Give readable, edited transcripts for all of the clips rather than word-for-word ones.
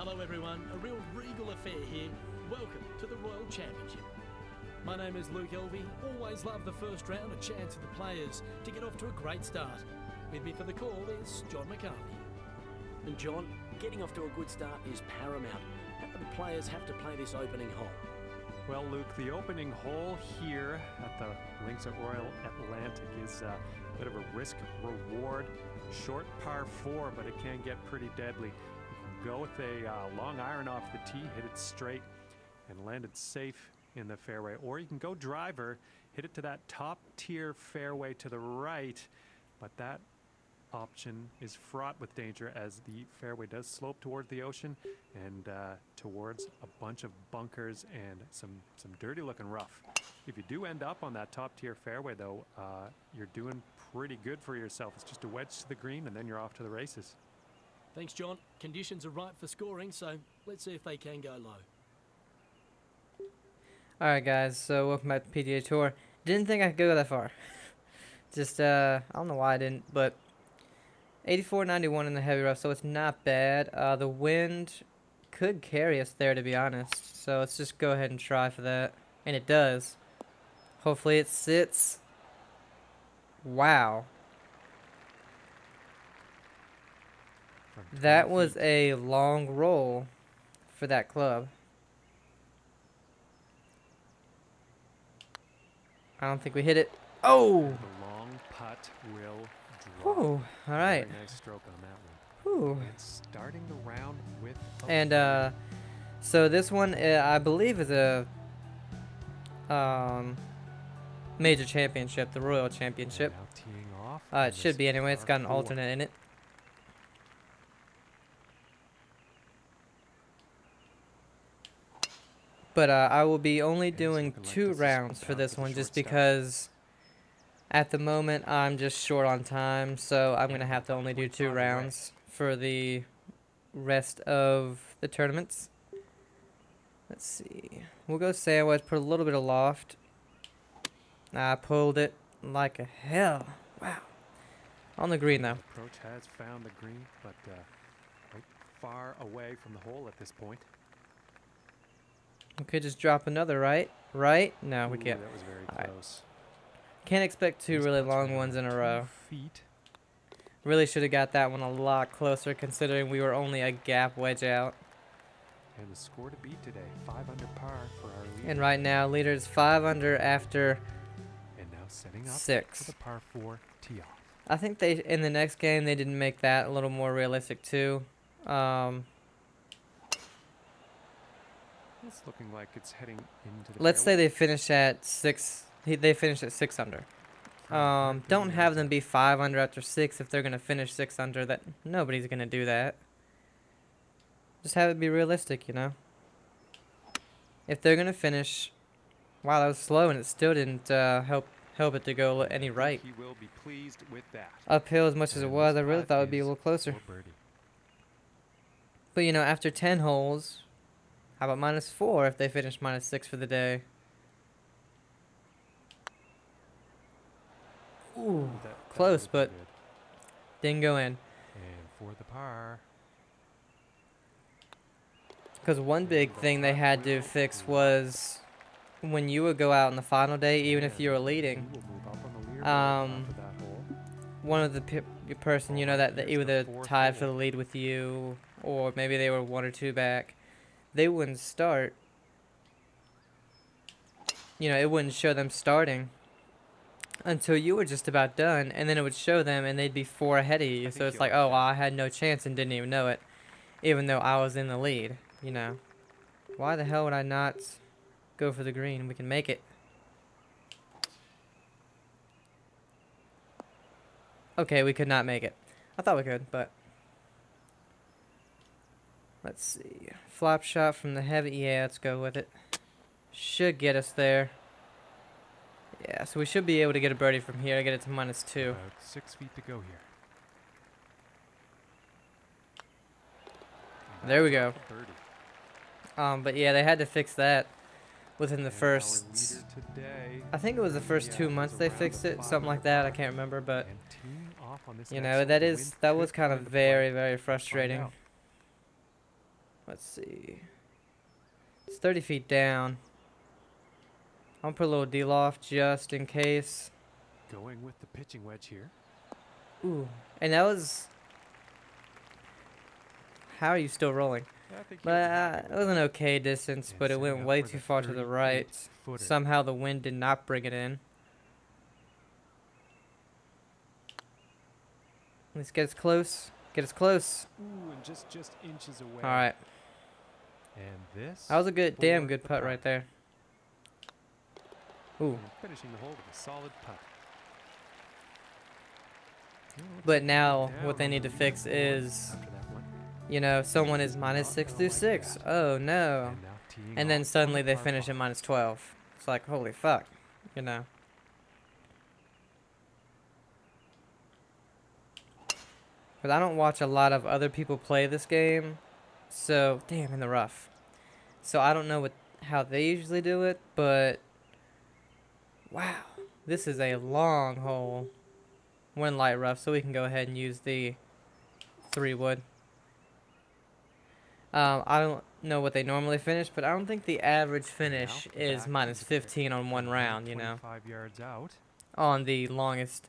Hello everyone, a real regal affair here. Welcome to the Royal Championship. My name is Luke Elvey. Always love the first round, a chance for the players to get off to a great start. With me for the call is John McCarthy. And John, getting off to a good start is paramount. How do the players have to play this opening hole? Well, Luke, the opening hole here at the links at Royal Atlantic is a bit of a risk-reward. Short par 4, but it can get pretty deadly. You can go with a long iron off the tee, hit it straight, and land it safe in the fairway. Or you can go driver, hit it to that top-tier fairway to the right, but that option is fraught with danger as the fairway does slope toward the ocean and towards a bunch of bunkers and some dirty looking rough. If you do end up on that top tier fairway though, you're doing pretty good for yourself. It's just a wedge to the green and then you're off to the races. Thanks, John. Conditions are right for scoring, so let's see if they can go low. Alright guys, so welcome back to PGA Tour. Didn't think I could go that far. Just, I don't know why I didn't, but 84.91 in the heavy rough, so it's not bad. The wind could carry us there, to be honest. So let's just go ahead and try for that. And it does. Hopefully it sits. Wow. That was a long roll for that club. I don't think we hit it. Oh! The long putt will drop. Ooh, all right. Very nice stroke on that one. Ooh. It's starting the round with a And so this one I believe is a major championship, the Royal Championship. Now teeing off It should be anyway. It's got an alternate in it. But I will be only doing 2 rounds for this one just because at the moment I'm just short on time, so I'm going to have to only do 2 rounds for the rest of the tournaments. Let's see. We'll go sandwich, put a little bit of loft. I pulled it like a hell. Wow. On the green though. Approach has found the green, but quite far away from the hole at this point. We could just drop another right. Right? No, we Ooh, can't. That was very All right. close. Can't expect 2 This really putt's long around ones in a 2 row. feet. Really should have got that one a lot closer considering we were only a gap wedge out. And the score to beat today, 5 under par for our leader. And right now, leader's 5 under after And now setting up 6. for the par 4 tee off. I think they in the next game they didn't make that a little more realistic too. It's looking like it's heading into the Let's say fairway. they finish at 6. They finish at 6 under. Don't have them be 5 under after 6 if they're gonna finish 6 under. That nobody's gonna do that. Just have it be realistic, you know. If they're gonna finish, wow, that was slow and it still didn't help it to go any right. He will be pleased with that. Uphill as much as it And was, I this really putt thought it would be a is little closer. for birdie. But you know, after 10 holes, how about -4 if they finish -6 for the day? Ooh, That close, looked but good. didn't go in. And for the par. Because one big thing they had to fix was when you would go out on the final day, even if you were leading, He will move up on the leaderboard after that hole. one of the person, you know, that Here's either the 4th tied for the hole. lead with you, or maybe they were 1 or 2 back, they wouldn't start. You know, it wouldn't show them starting until you were just about done, and then it would show them, and they'd be 4 ahead of you. So think it's like, you'll oh, have well, I had no chance and didn't even know it, even though I was in the lead. You know, why the hell would I not go for the green? We can make it. Okay, we could not make it. I thought we could, but let's see. Flop shot from the heavy. Yeah, let's go with it. Should get us there. Yeah, so we should be able to get a birdie from here. Get it to -2. About 6 feet to go here. And There we that's go. a birdie. But yeah, they had to fix that within the And our first. leader today, I think it was the first 2 months they was fixed around it, the something like 5 that. I under can't remember, but and teeing off on this you next know hole, that the is wind that could was kind come of into play. very We'll find frustrating. out. Let's see. It's 30 feet down. I'll put a little D-loft just in case. Going with the pitching wedge here. Ooh. And that was... How are you still rolling? I think But it was an okay distance, but it went way too far to the right. Somehow the wind did not bring it in. Let's get as close. Get as close. Ooh, and just inches away. All right. And this. That was a good, damn for good the putt right there. Ooh. And finishing the hole with a solid putt. But now what they need to fix is, After that one. you know, someone is minus 6 through 6. Oh no. And now teeing And then off suddenly on they par finish five. at minus 12. It's like, holy fuck. You know. But I don't watch a lot of other people play this game. So, damn, in the rough. So I don't know how they usually do it, but wow. This is a long hole. One light rough, so we can go ahead and use the 3-wood. I don't know what they normally finish, but I don't think the average finish Now, is back minus to the pit. 15 on one round, you know. 25 yards out. On the longest.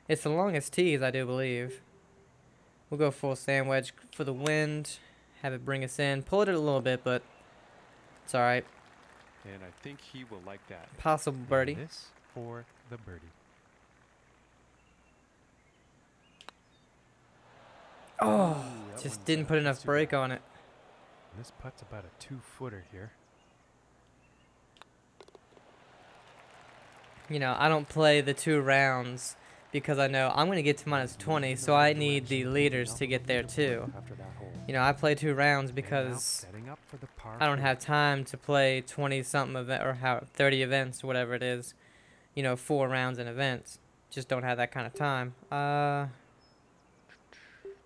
It's the longest tees, I do believe. We'll go full sand wedge for the wind. Have it bring us in. Pull it a little bit, but it's alright. And I think he will like that. Possible And birdie. this for the birdie. Oh, Ooh, that just one's, didn't put enough too break bad. on it. And this putt's about a 2-footer here. You know, I don't play the 2 rounds because I know I'm going to get to minus 20, so I need the leaders to get there too. After that hole. You know, I play 2 rounds And now because setting up for the par I don't four. have time to play 20-something event or 30 events or whatever it is. You know, 4 rounds in events. Just don't have that kind of time.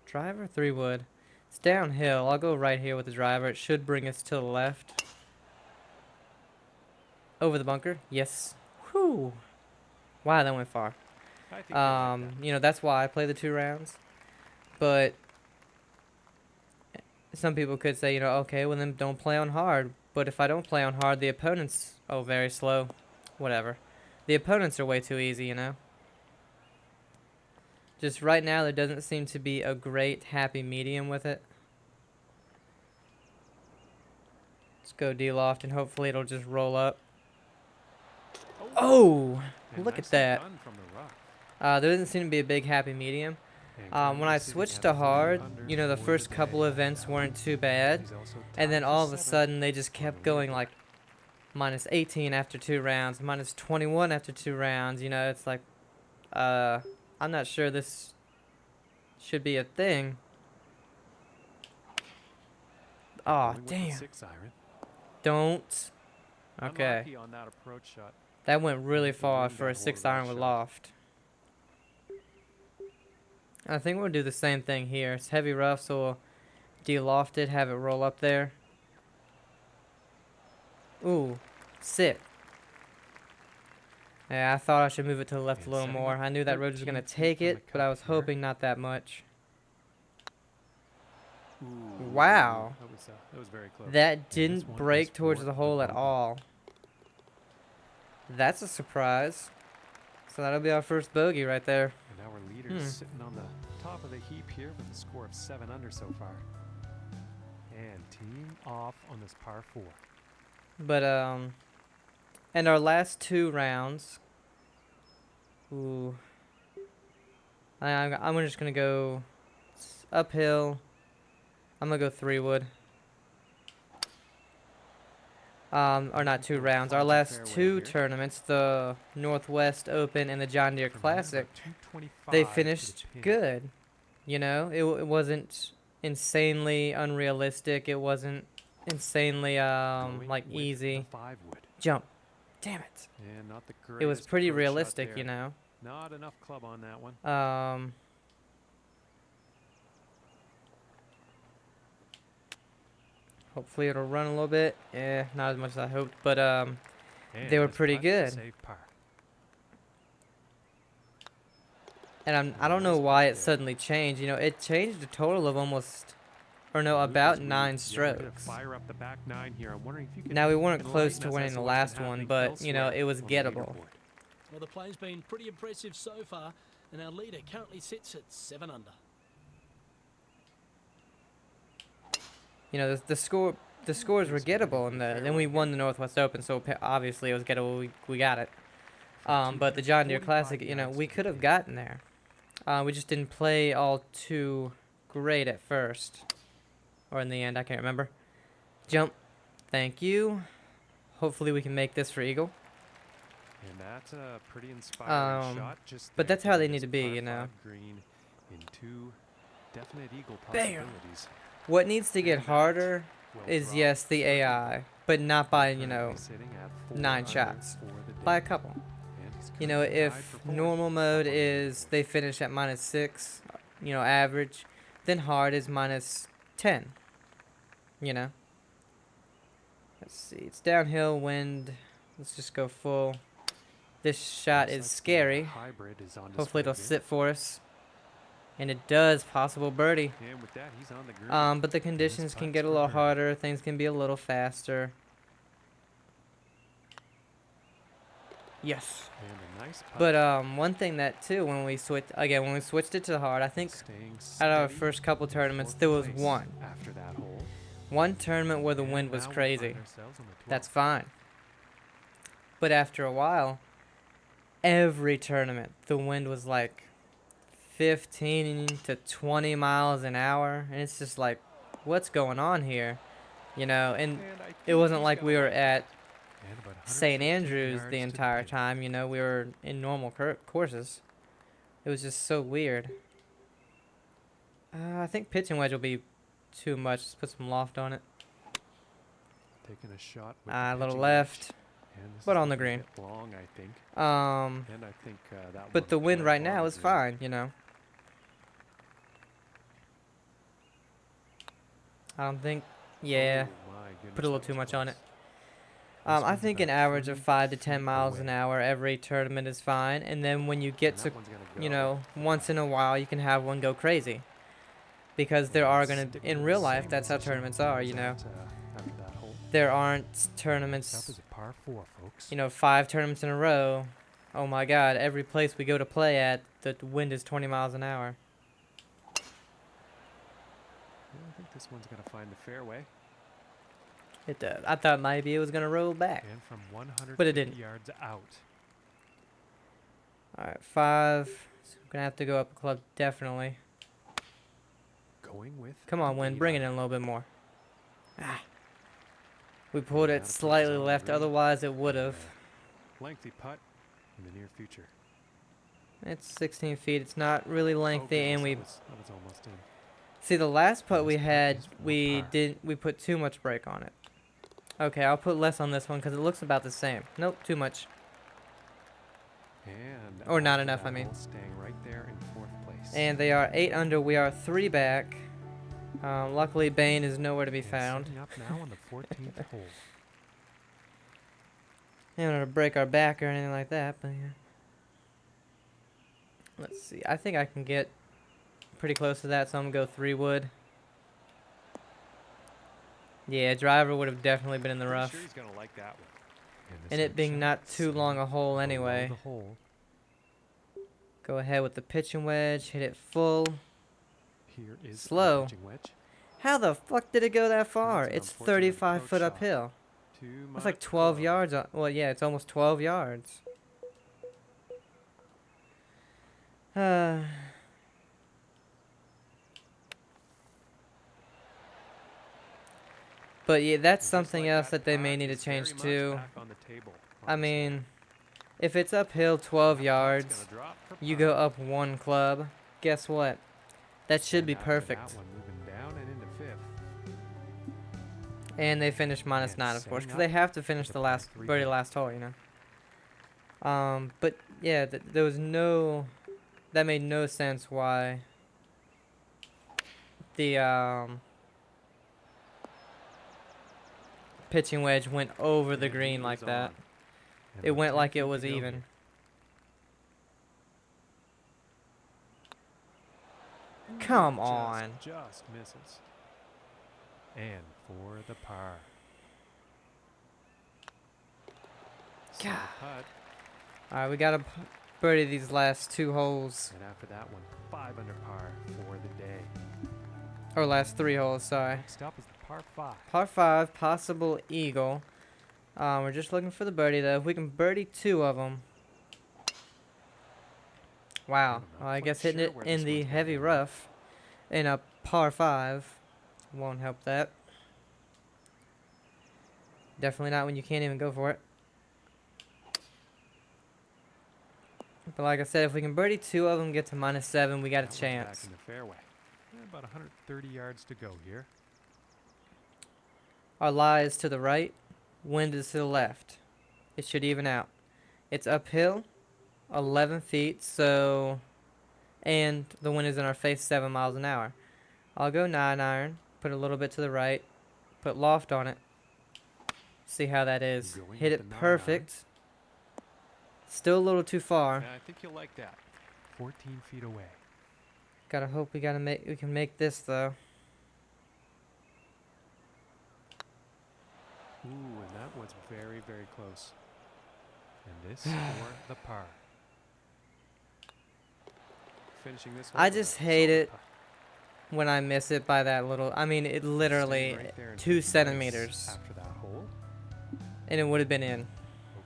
Driver 3-wood. It's downhill. I'll go right here with the driver. It should bring us to the left. Over the bunker. Yes. Whew. Wow, that went far. I think he'll like that. You know, that's why I play the 2 rounds. But some people could say, you know, okay, well then don't play on hard. But if I don't play on hard, the opponents, oh, very slow. Whatever. The opponents are way too easy, you know. Just right now, there doesn't seem to be a great happy medium with it. Let's go D-loft, and hopefully it'll just roll up. Oh! And Look at nicely that. done from the rough. There doesn't seem to be a big happy medium. And When I Connor switched sitting to at hard, under you know, the for first day. couple events weren't too bad. He's also And then tied for all of a 7th sudden, they just on kept the going leaderboard. like minus 18 after 2 rounds, minus 21 after 2 rounds. You know, it's like, I'm not sure this should be a thing. Oh, Going with the damn. 6-iron. Don't. Okay. Unlucky on that approach shot. That went really The far wind for a got hold of 6-iron that with shot. loft. I think we'll do the same thing here. It's heavy rough, so we'll de-loft it, have it roll up there. Ooh, sick. Yeah, I thought I should move it to the left a And little setting more. up I knew that road was going to 13 feet take from the it, but I cup was here. hoping not that much. Ooh, Wow. that was very close. That And this didn't one break is towards for the hole at bogey. all. That's a surprise. So that'll be our first bogey right there. And our leader's sitting on the top of the heap here with a score of 7 under so far. And team off on this par 4. But, and our last 2 rounds. Ooh. I'm just going to go uphill. I'm going to go 3-wood. Or not 2 rounds. Our last 2 tournaments, the Northwest Open and the John Deere From there, about Classic, 225 they to the finished pin. good. You know, it wasn't insanely unrealistic. It wasn't insanely, Going like with easy. the 5-wood. Jump. Damn it. And not the It was greatest pretty approach shot realistic, you there. know. Not enough club on that one. Hopefully it'll run a little bit. Eh, not as much as I hoped, but And they were this pretty putt's a good. safe par. and I don't know Nice why putt it there. suddenly changed. You know, it changed a total of almost Or no, about 9 we're gonna strokes. fire up the back 9 here. I'm wondering if you can. Now we weren't enlighten close us to as winning the what's last been one, happening but you know, elsewhere it was on the gettable. leaderboard. Well, the play's been pretty impressive so far, and our leader currently sits at 7 under. You know, the scores were gettable, and then we won the Northwest Open, so obviously it was gettable. We got it. But the John Deere Classic, you know, we could have gotten there. We just didn't play all too great at first, or in the end, I can't remember. Jump. Thank you. Hopefully we can make this for eagle. And that's a pretty inspiring shot. Just But there, that's how they getting need to this be, par you know. 5 green in 2 definite eagle Bam. possibilities. What needs to get And that harder will is, drop yes, the 30. AI, but not by, you know, Currently sitting at 4 9 under shots. for the By a day. couple. And he's You know, currently tied if for fourth normal up mode on the is leaderboard. they finish at -6, you know, average, then hard is -10, you know. Let's see, it's downhill, wind, let's just go full. This shot Looks is like the scary. hybrid is on Hopefully it'll display sit for us. And it does, possible birdie. here. And with that, he's on the green. But the conditions can putts get a for little birdie. harder, things can be a little faster. Yes. And a nice putt. But one thing that too, when we switched it to hard, I think Staying out of our steady first couple in tournaments, fourth there was place one after that hole. One tournament where the And wind was now we crazy. find ourselves on the That's 12th. fine. But after a while, every tournament, the wind was like 15 to 20 miles an hour. And it's just like, what's going on here? You know, and And I it think wasn't he's like gonna we were like at that. And about St. 115 Andrews yards the to entire pin. time. You know, we were in normal courses. It was just so weird. I think pitching wedge will be too much. Let's put some loft on it. Taking a shot with A the little pitching left. wedge. And this but is on the gonna green. get long, I think. And I think that But one the will wind play right on now the is green. fine, you know. I don't think, yeah, Oh, my goodness, put a little that too was much on close. it. This I one's think an about average of 3 5 to 10 feet miles away. an hour every tournament is fine. And then when you get And to, that one's gonna you go know, for once in a while, you can have one go crazy. Because there And are it's going to, sticking in in real the life, same that's how position tournaments he are, was you know. at, after that hole. There aren't Next up tournaments, is a par 4, folks. you know, 5 tournaments in a row. Oh my God, every place we go to play at, the wind is 20 miles an hour. Yeah, I think this one's gonna find the fairway. It does. I thought maybe it was going to roll back. And from 150 But it didn't. yards out. Alright, 5. So we're going to have to go up a club, definitely. Going with Come on, the wind, lead bring it on. in a little bit more. Ah. We pulled And it that approach is slightly on the left, green. otherwise it would have. Lengthy putt in the near future. It's 16 feet. It's not really lengthy, Oh, and goodness, we that was almost in. see the last putt And we this putt had. is for We par. we put too much brake on it. Okay, I'll put less on this one because it looks about the same. Nope, too much. And Or not after enough, that I mean. hole, staying right there in 4th place. And they are 8 under. We are 3 back. Luckily, Bane is nowhere to be And found. setting up now on the 14th hole. I don't want to break our back or anything like that, but yeah. Let's see. I think I can get pretty close to that, so I'm going to go 3 wood. Yeah, driver would have definitely been in the Pretty rough. sure he's gonna like that one. this And it one being shot not too sitting long a hole below anyway. the hole. Go ahead with the pitching wedge. Hit it full. Here is the Slow. pitching wedge. How the fuck did it go that far? That's an It's unfortunate 35 approach foot shot. uphill. To That's my like 12 club. yards. Well, yeah, it's almost 12 yards. But yeah, that's And just something like else that they putt, may need to he's very change much too. back on the table on I this hole. mean, if it's uphill 12 That putt's yards, gonna drop for you par. go up 1 club, guess what? That should And be after perfect. That one moving down and into 5th. And they finish -9, And of course, setting because they up have to finish the the par last, 3 very hole. last hole, you know. But yeah, there was no, that made no sense why the pitching wedge went over the And he green like moves that. on. And It with went 10 like feet it to was go even. here. Come Just- on. Just misses. And for the par. God. Solid putt. Alright, we gotta birdie these last 2 holes. And after that one, 5 under par for the day. Or last 3 holes, sorry. Next up is the par 5. Par 5, possible eagle. We're just looking for the birdie though. If we can birdie 2 of them. Wow. I'm not Well, I quite guess hitting sure it where in this the one's gonna heavy go. rough in a par 5 won't help that. Definitely not when you can't even go for it. But like I said, if we can birdie 2 of them, get to -7, we got a That one's chance. Back in the fairway. About 130 yards to go here. Our lie is to the right, wind is to the left. It should even out. It's uphill, 11 feet, so, and the wind is in our face 7 miles an hour. I'll go 9-iron, put a little bit to the right, put loft on it. See how that is. Going Hit with it the 9-iron. perfect. Still a little too far. And I think you'll like that. 14 feet away. Gotta hope we can make this though. Ooh, and that was very, very close. And this for the par. Finishing this I hole with just a hate solid it putt. when I miss it by that little. I mean, it literally Staying right there and 2 hitting nice centimeters, after that hole. and it would have been in.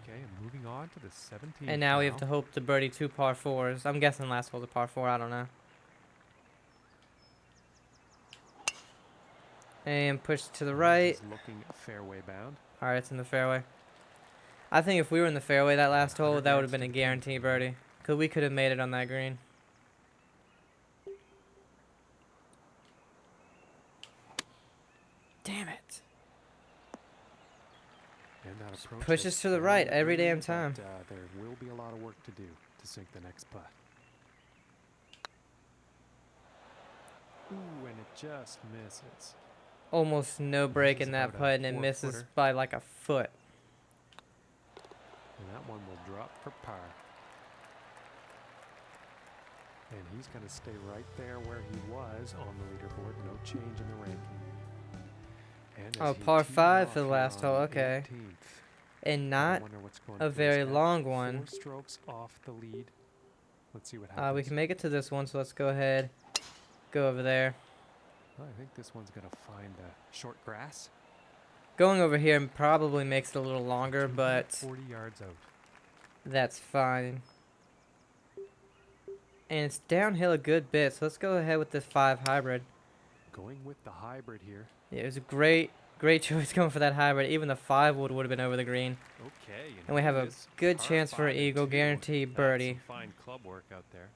Okay, and moving on to the 17th. And now we have to hope to birdie 2 par 4s. I'm guessing last hole's a par 4. I don't know. And push to the right. This is looking fairway bound. All right, it's in the fairway. I think if we were in the fairway that last hole, that would have been a guarantee birdie. Because we could have made it on that green. Damn it. And that approach pushes looks to the very right every green, damn time. but, there will be a lot of work to do to sink the next putt. Ooh, and it just misses. Almost no break This in is that about a putt, and it 4-footer. misses by like a foot. And that one will drop for par. And he's going to stay right there where he was on the leaderboard. No change in the ranking. And Oh, as he par tees 5 off for the here last on hole, the okay. 18th, And I not wonder what's going a through his very head. long one. 4 strokes off the lead. Let's see what happens. We can make it to this one, so let's go ahead. Go over there. Well, I think this one's going to find the short grass. Going over here probably makes it a little longer, but 40 yards out. that's fine. And it's downhill a good bit, so let's go ahead with this 5 hybrid. Going with the hybrid here. Yeah, it was a great choice going for that hybrid. Even the 5 wood would have been over the green. Okay. And we have a it is good par chance for an 5 and eagle, 2. guarantee That's birdie. some fine club work out there.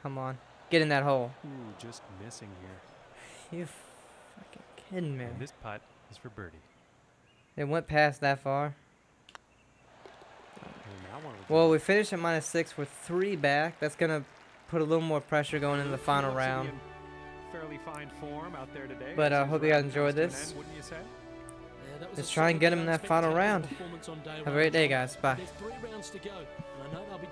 Come on. Get in that hole. Ooh, just missing here. You fucking kidding me. And this putt is for birdie. It went past that far. And that one will Well, drop. we finished at -6. We're 3 back. That's going to put a little more pressure going into the final Looks to be round. in fairly fine form out there today. But I As hope his you guys round enjoyed comes to an this. end, wouldn't you say? Yeah, that was Let's a try and solid get him in and that final spectacular round. performance on day Have a one, great day, John. guys. Bye. There's 3 rounds to go, and I know they'll be